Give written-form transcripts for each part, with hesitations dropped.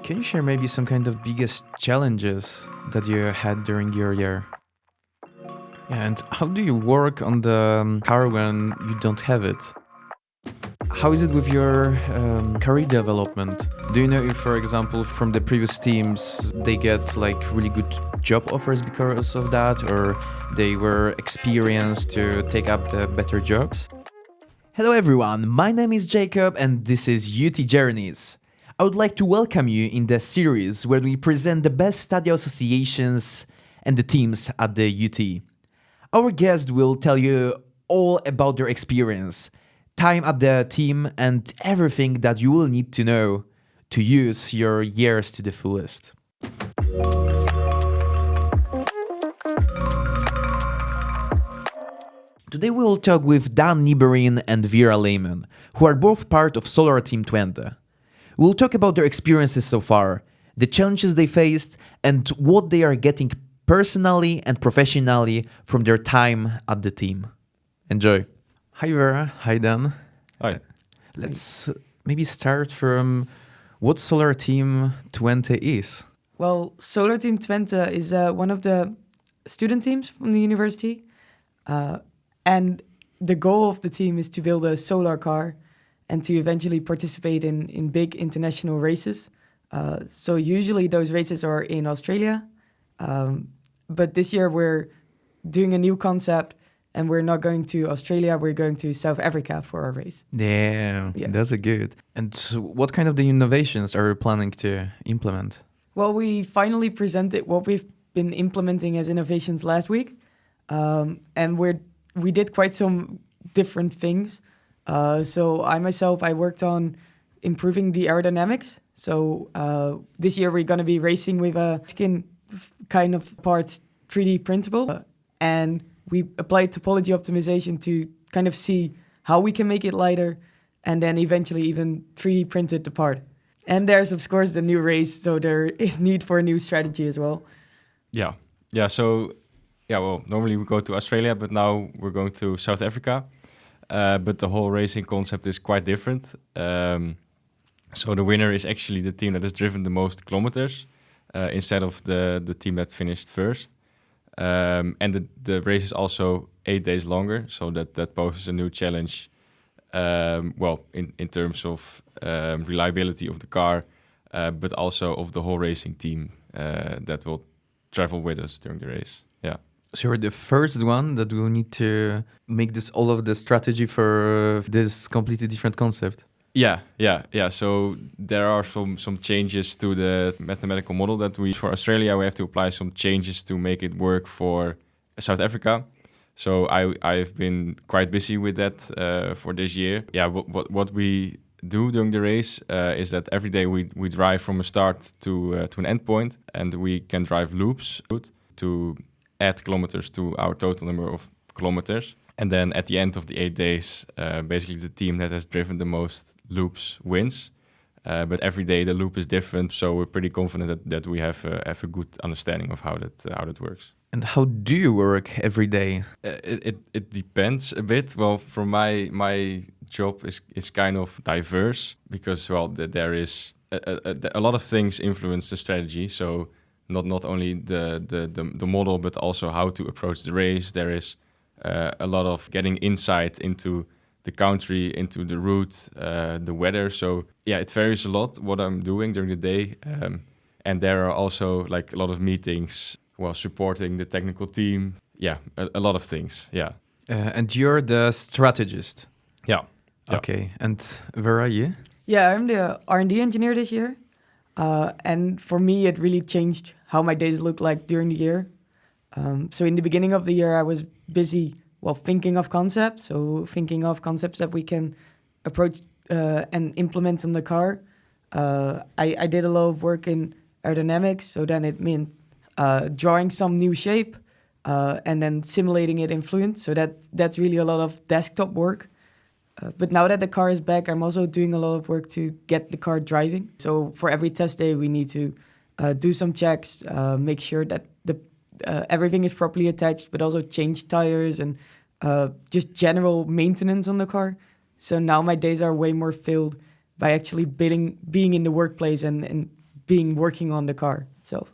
Can you share maybe some kind of biggest challenges that you had during your year? Yeah, and how do you work on the car when you don't have it? How is it with your career development? Do you know if, for example, from the previous teams, they get like really good job offers because of that, or they were experienced to take up the better jobs? Hello everyone, my name is Jacob and this is UT Journeys. I would like to welcome you in the series where we present the best study associations and the teams at the UT. Our guest will tell you all about their experience, time at the team, and everything that you will need to know to use your years to the fullest. Today we will talk with Daan Nibbering and Vera Leeman, who are both part of Solar Team Twente. We'll talk about their experiences so far, the challenges they faced, and what they are getting personally and professionally from their time at the team. Enjoy. Hi Vera, hi Dan. Hi. Let's maybe start from what Solar Team Twente is. Well, Solar Team Twente is one of the student teams from the university. And the goal of the team is to build a solar car and to eventually participate in big international races. So usually those races are in Australia. But this year we're doing a new concept and we're not going to Australia, we're going to South Africa for our race. Yeah, Yeah. that's a good. And what kind of the innovations are you planning to implement? Well, we finally presented what we've been implementing as innovations last week. And we did quite some different things. So I worked on improving the aerodynamics. So this year we're going to be racing with a skin kind of parts 3D printable. And we applied topology optimization to kind of see how we can make it lighter and then eventually even 3D printed the part. And there's, of course, the new race. So there is need for a new strategy as well. Yeah. Well, normally we go to Australia, but now we're going to South Africa. But the whole racing concept is quite different. So the winner is actually the team that has driven the most kilometers instead of the team that finished first. And the race is also 8 days longer, so that poses a new challenge. In terms of reliability of the car, but also of the whole racing team that will travel with us during the race. Yeah. So you're the first one that will need to make this all of the strategy for this completely different concept. Yeah. So there are some changes to the mathematical model that for Australia, we have to apply some changes to make it work for South Africa. So I've been quite busy with that for this year. Yeah, what we do during the race is that every day we drive from a start to an end point, and we can drive loops to add kilometers to our total number of kilometers. And then at the end of the 8 days, basically the team that has driven the most loops wins. But every day the loop is different, so we're pretty confident that we have a good understanding of how that works. And how do you work every day? It depends a bit. Well, for my job is kind of diverse because there is a lot of things influence the strategy. So not only the model, but also how to approach the race. There is a lot of getting insight into the country, into the route, the weather. So yeah, it varies a lot what I'm doing during the day. And there are also like a lot of meetings while supporting the technical team. Yeah, a lot of things. Yeah. And you're the strategist. Yeah. Okay. And Vera, you? Yeah, I'm the R&D engineer this year. And for me, it really changed how my days look like during the year. So in the beginning of the year, I was busy, thinking of concepts. So thinking of concepts that we can approach and implement on the car. I did a lot of work in aerodynamics. So then it meant drawing some new shape and then simulating it in Fluent. So that's really a lot of desktop work. But now that the car is back, I'm also doing a lot of work to get the car driving. So for every test day, we need to do some checks, make sure that everything is properly attached, but also change tires and just general maintenance on the car. So now my days are way more filled by actually being in the workplace and being working on the car itself.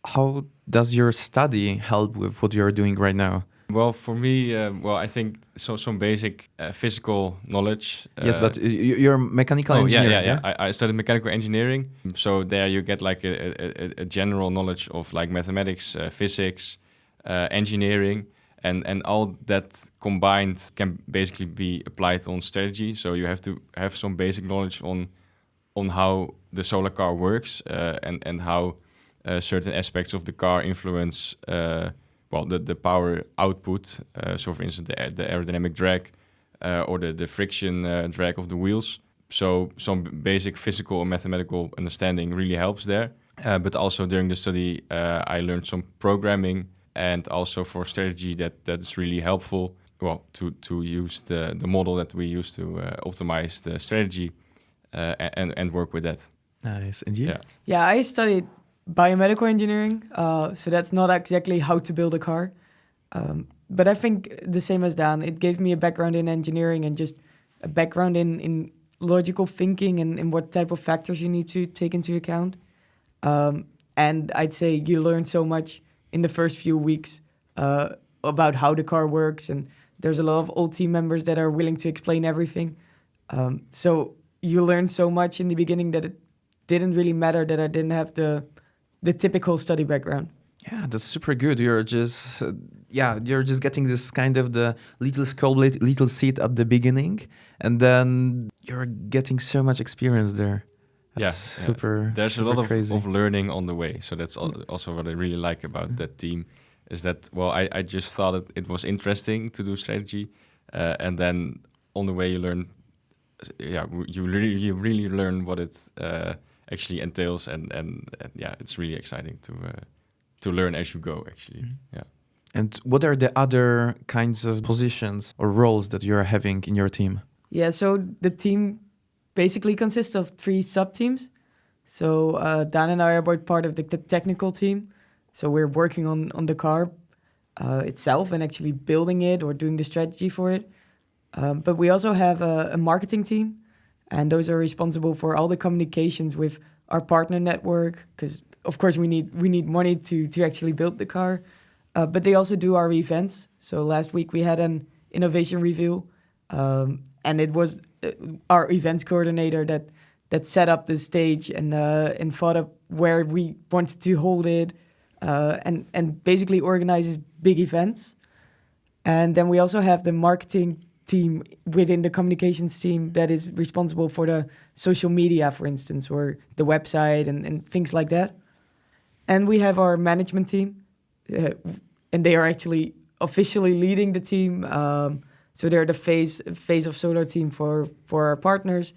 How does your study help with what you're doing right now? Well, for me, I think some basic physical knowledge. Yes, but you're mechanical engineering. I studied mechanical engineering, so there you get like a general knowledge of like mathematics, physics, engineering, and all that combined can basically be applied on strategy. So you have to have some basic knowledge on how the solar car works, and how certain aspects of the car influence the power output. So for instance, the aerodynamic drag, or the friction drag of the wheels. So some basic physical and mathematical understanding really helps there. But also during the study, I learned some programming, and also for strategy that's really helpful. Well, to use the model that we use to optimize the strategy, and work with that. Nice. And you? Yeah, I studied biomedical engineering, so that's not exactly how to build a car. But I think the same as Daan, it gave me a background in engineering and just a background in logical thinking and what type of factors you need to take into account. And I'd say you learn so much in the first few weeks about how the car works, and there's a lot of old team members that are willing to explain everything. So you learn so much in the beginning that it didn't really matter that I didn't have the typical study background. Yeah, that's super good. You're just you're just getting this kind of the little scope, little seat at the beginning, and then you're getting so much experience there. That's super. There's super a lot crazy. of learning on the way. So that's also what I really like about that team, is that I just thought it was interesting to do strategy, and then on the way you learn. You really learn what it actually entails, and it's really exciting to learn as you go, actually. Yeah. And what are the other kinds of positions or roles that you're having in your team? Yeah, so the team basically consists of 3 sub-teams. So Daan and I are both part of the technical team. So we're working on the car itself and actually building it or doing the strategy for it. But we also have a marketing team, and those are responsible for all the communications with our partner network, because of course we need money to actually build the car. But they also do our events. So last week we had an innovation reveal, and it was our events coordinator that set up the stage and thought of where we wanted to hold it, and basically organizes big events. And then we also have the marketing team within the communications team that is responsible for the social media, for instance, or the website and things like that. And we have our management team, and they are actually officially leading the team. So they're the face of Solar Team for our partners,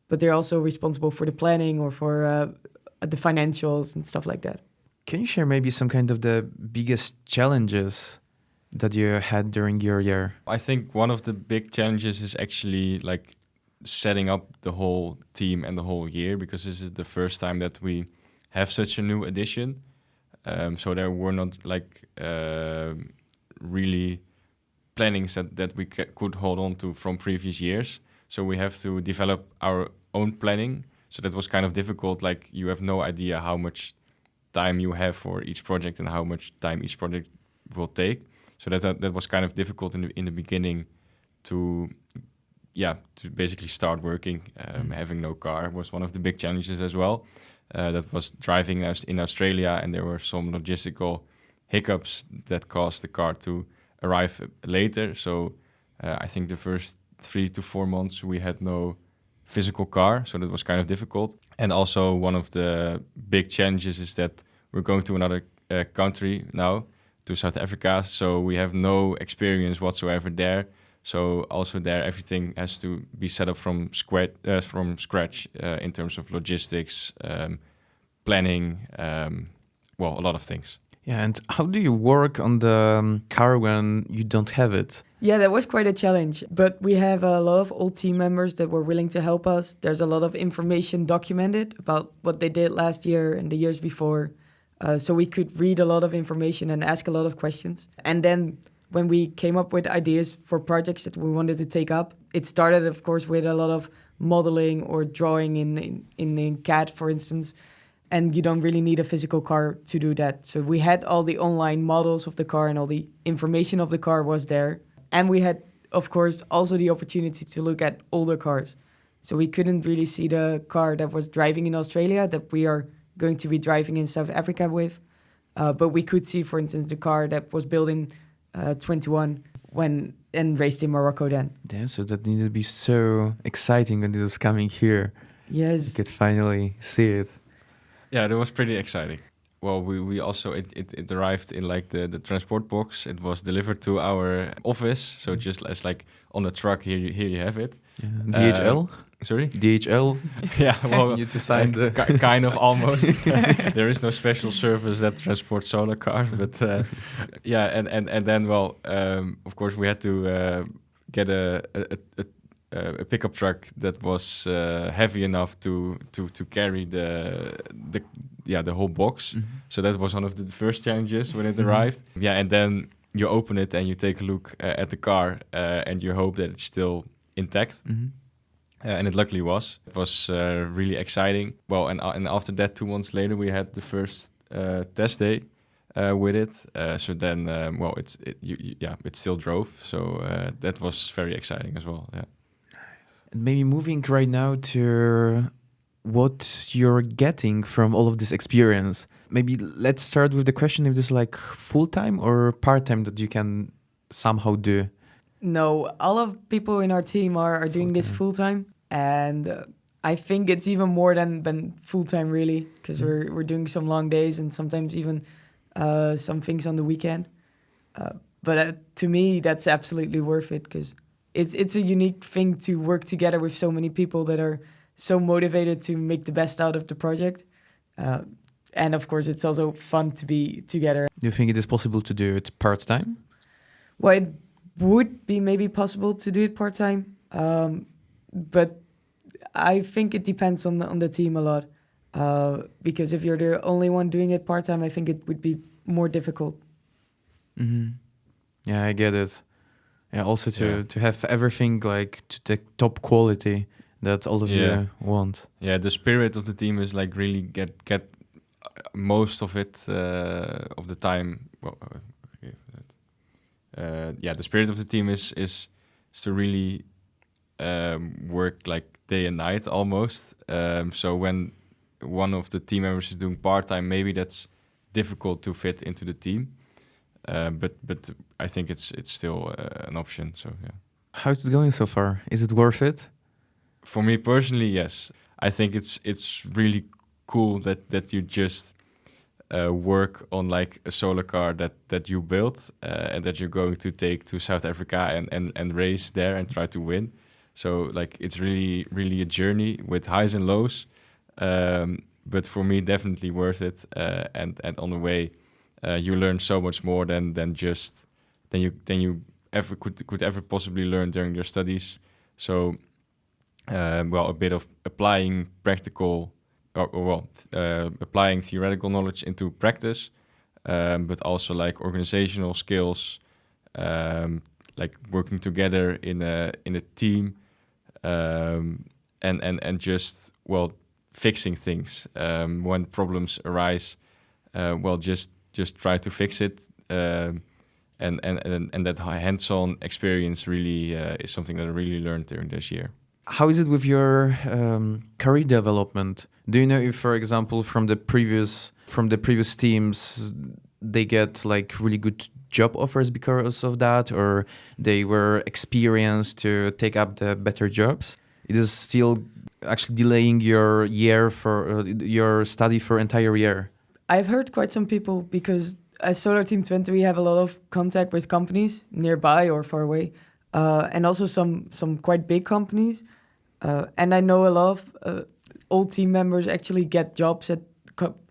but they're also responsible for the planning or for the financials and stuff like that. Can you share maybe some kind of the biggest challenges that you had during your year? I think one of the big challenges is actually like setting up the whole team and the whole year, because this is the first time that we have such a new addition. So there were not like really plannings that we could hold on to from previous years. So we have to develop our own planning. So that was kind of difficult. Like you have no idea how much time you have for each project and how much time each project will take. So that was kind of difficult in the beginning to basically start working. Having no car was one of the big challenges as well. That was driving us in Australia, and there were some logistical hiccups that caused the car to arrive later. So I think the first 3 to 4 months we had no physical car, so that was kind of difficult. And also one of the big challenges is that we're going to another country now, to South Africa, so we have no experience whatsoever there. So also there, everything has to be set up from scratch in terms of logistics, planning, a lot of things. Yeah, and how do you work on the car when you don't have it? Yeah, that was quite a challenge, but we have a lot of old team members that were willing to help us. There's a lot of information documented about what they did last year and the years before. So we could read a lot of information and ask a lot of questions. And then when we came up with ideas for projects that we wanted to take up, it started, of course, with a lot of modeling or drawing in CAD, for instance. and you don't really need a physical car to do that. So we had all the online models of the car and all the information of the car was there. And we had, of course, also the opportunity to look at older cars. So we couldn't really see the car that was driving in Australia that we are going to be driving in South Africa with. But we could see, for instance, the car that was built in 21 and raced in Morocco then. Yeah, so that needed to be so exciting when it was coming here. Yes. You could finally see it. Yeah, that was pretty exciting. Well, we also, it arrived in like the transport box. It was delivered to our office. So just as like on the truck, here you have it. Yeah. DHL? Sorry? DHL? Yeah, well, You need to sign the... kind of almost. There is no special service that transports solar cars, but yeah, and then, well, of course, we had to get a pickup truck that was heavy enough to carry the whole box. Mhm. So that was one of the first challenges when it Mhm. arrived. Yeah, and then you open it and you take a look at the car and you hope that it's still intact. Mhm. And it luckily was. It was really exciting. Well, and after that, 2 months later, we had the first test day with it. So then, well, it still drove. So that was very exciting as well. Yeah. Maybe moving right now to what you're getting from all of this experience. Maybe let's start with the question if this is like full-time or part-time that you can somehow do. No, all of people in our team are doing this Full-time. full-time. And I think it's even more than full-time, really, because we're doing some long days and sometimes even some things on the weekend. But to me, that's absolutely worth it, because it's a unique thing to work together with so many people that are so motivated to make the best out of the project. And of course, it's also fun to be together. Do you think it is possible to do it part-time? Well, it would be maybe possible to do it part-time, but I think it depends on the team a lot. Because if you're the only one doing it part-time, I think it would be more difficult. Mm-hmm. Yeah, I get it. Yeah, also to have everything like to the top quality that all of you want. Yeah, the spirit of the team is like really get most of it of the time. Well, the spirit of the team is to really work like day and night almost. So when one of the team members is doing part-time, maybe that's difficult to fit into the team. But I think it's still an option. So yeah. How's it going so far? Is it worth it? For me personally, yes. I think it's really cool that you just work on like a solar car that you built and that you're going to take to South Africa and race there and try to win. So like it's really a journey with highs and lows. But for me, definitely worth it. And on the way, you learn so much more than you ever could ever possibly learn during your studies. So a bit of applying applying theoretical knowledge into practice, but also like organizational skills, like working together in a team, and just fixing things when problems arise. Just try to fix it, and that hands-on experience really is something that I really learned during this year. How is it with your career development? Do you know if, for example, from the previous teams, they get like really good job offers because of that, or they were experienced to take up the better jobs? It is still actually delaying your year for your study for entire year. I've heard quite some people, because as Solar Team Twente, we have a lot of contact with companies nearby or far away, and also some quite big companies. And I know a lot of old team members actually get jobs at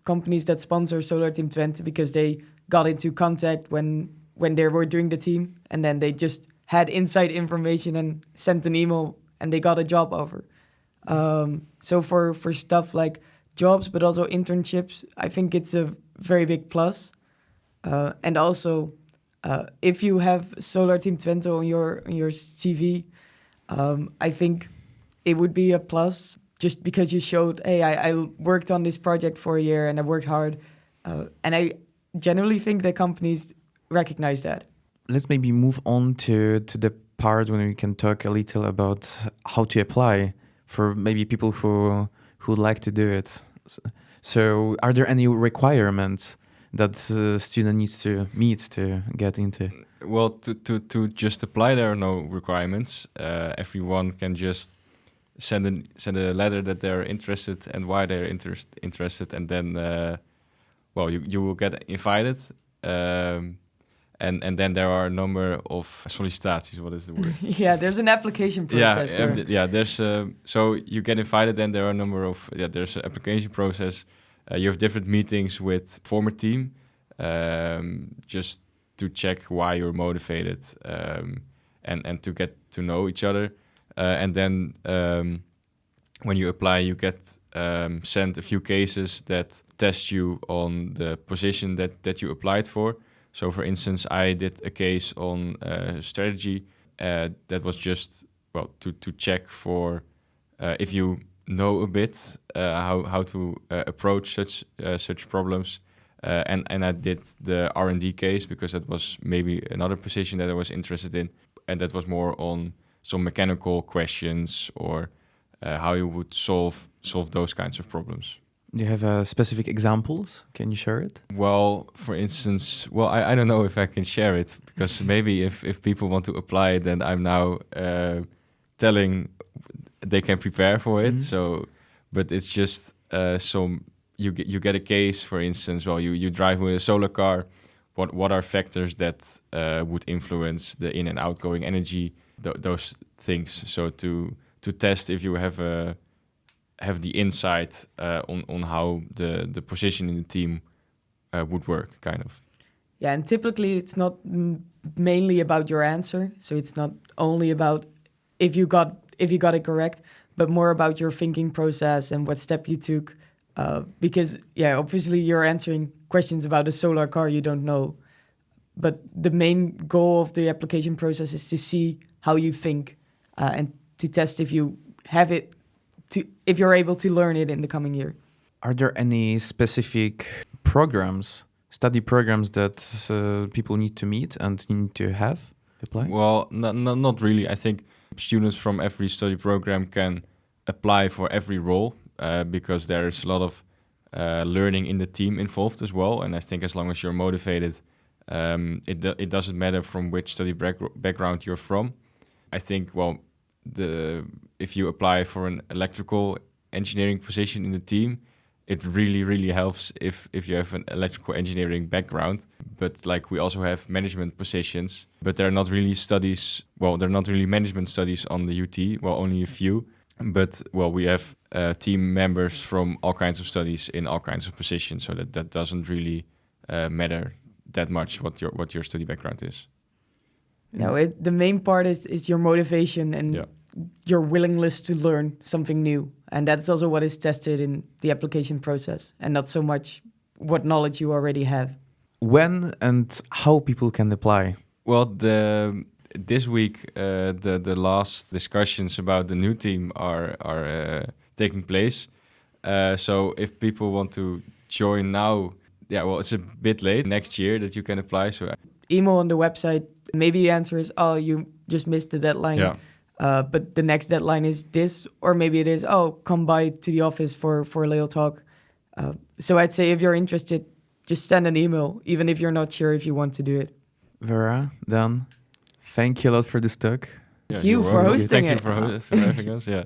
companies that sponsor Solar Team Twente because they got into contact when they were doing the team, and then they just had inside information and sent an email and they got a job offer. So for stuff like jobs, but also internships, I think it's a very big plus. And also, if you have Solar Team Twente on your CV, I think it would be a plus just because you showed, hey, I worked on this project for a year and I worked hard. And I generally think that companies recognize that. Let's maybe move on to the part when we can talk a little about how to apply for maybe people who like to do it. So are there any requirements that the student needs to meet to get into? Well, to just apply, there are no requirements. Everyone can just send a letter that they're interested and why they're interested, and then you will get invited. And then there are a number of sollicitaties. What is the word? Yeah, there's an application process. There's so you get invited. Then there are a number of there's an application process. You have different meetings with former team, just to check why you're motivated, and to get to know each other. And then when you apply, you get sent a few cases that test you on the position that you applied for. So, for instance, I did a case on strategy that was just to check for if you know a bit how to approach such problems, and I did the R&D case because that was maybe another position that I was interested in, and that was more on some mechanical questions or how you would solve those kinds of problems. Do you have specific examples? Can you share it? Well, for instance, I don't know if I can share it because maybe if people want to apply, then I'm now telling they can prepare for it. So, but it's just you get a case, for instance. Well, you drive with a solar car. What are factors that would influence the in and outgoing energy? Those things. So to test if you have the insight on how the position in the team would work, kind of. Yeah, and typically it's not mainly about your answer. So it's not only about if you got it correct, but more about your thinking process and what step you took. Because obviously you're answering questions about a solar car you don't know. But the main goal of the application process is to see how you think and to test if you have it, if you're able to learn it in the coming year. Are there any specific study programs that people need to meet and need to have apply? Well, not really. I think students from every study program can apply for every role because there is a lot of learning in the team involved as well. And I think as long as you're motivated, it doesn't matter from which study background you're from. I think, if you apply for an electrical engineering position in the team, it really, really helps if you have an electrical engineering background. But we also have management positions, but there are not really studies. Well, there are not really management studies on the UT. Well, only a few. But we have team members from all kinds of studies in all kinds of positions, so that doesn't really matter that much what your study background is. No, the main part is your motivation and your willingness to learn something new. And that's also what is tested in the application process, and not so much what knowledge you already have. When and how people can apply? Well, this week the last discussions about the new team are taking place. So if people want to join now, it's a bit late. Next year that you can apply. So email on the website. Maybe the answer is, you just missed the deadline. Yeah. But the next deadline is this, or maybe it is, come by to the office for a little talk. So I'd say if you're interested, just send an email, even if you're not sure if you want to do it. Vera, Daan, thank you a lot for this talk. Thank you for hosting it. Thank you for having us. Yeah.